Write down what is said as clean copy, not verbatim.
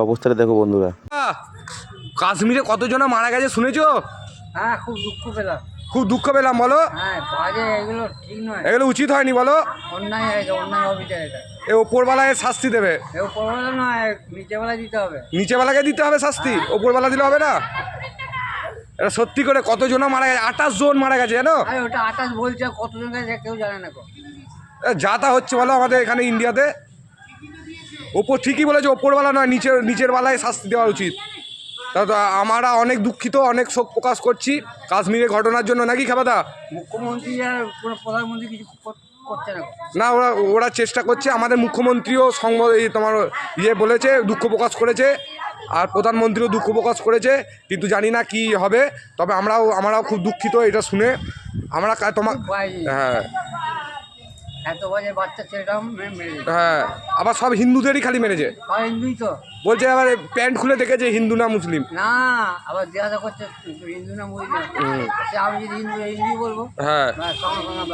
অবস্থাটা দেখো বন্ধুরা। কাশ্মীরে কতজন মারা গেছে শুনেছো? হ্যাঁ, খুব দুঃখ পেলাম। খুব দুঃখ পেলাম বলো। হ্যাঁ, বাজে, এগুলো ঠিক নয়, এগুলো উচিত হয়নি বলো। অন্যায় হয়েছে, অন্যায় অবিচার এটা। এ ওপরবেলায় শাস্তি দেবে। এ উপরবেলা নয়, নিচেবেলা দিতে হবে। নিচেবেলাকে দিতে হবে শাস্তি, ওপরবেলা দিলে হবে না। এটা সত্যি করে কতজন মারা গেছে, 28 জন মারা গেছে জানো। আরে ওটা 28 বলছে, কতজন গেছে কেউ জানে না। যা তা হচ্ছে বলো আমাদের এখানে ইন্ডিয়াতে। ওপর ঠিকই বলেছে, ওপরবেলা নয়, নিচের বেলায় শাস্তি দেওয়া উচিত। তা তো আমরা অনেক দুঃখিত, অনেক শোক প্রকাশ করছি কাশ্মীরের ঘটনার জন্য, নাকি খাবাদা? মুখ্যমন্ত্রী আর কোনো প্রধানমন্ত্রী কিছু করছে না। না, ওরা চেষ্টা করছে। আমাদের মুখ্যমন্ত্রীও তোমার বলেছে, দুঃখ প্রকাশ করেছে, আর প্রধানমন্ত্রীও দুঃখ প্রকাশ করেছে, কিন্তু জানি না কি হবে। তবে আমরাও খুব দুঃখিত এটা শুনে। আমরা হ্যাঁ, এত বাজে বাচ্চা ছেলেটাও মেরে। হ্যাঁ, আবার সব হিন্দুদেরই খালি মেরেছে। হিন্দুই তো বলছে, আবার প্যান্ট খুলে দেখেছে হিন্দু না মুসলিম। না, আবার জিজ্ঞাসা করছে হিন্দু না মুসলিম। আমি যদি হিন্দু বলবো, হ্যাঁ। সঙ্গে সঙ্গে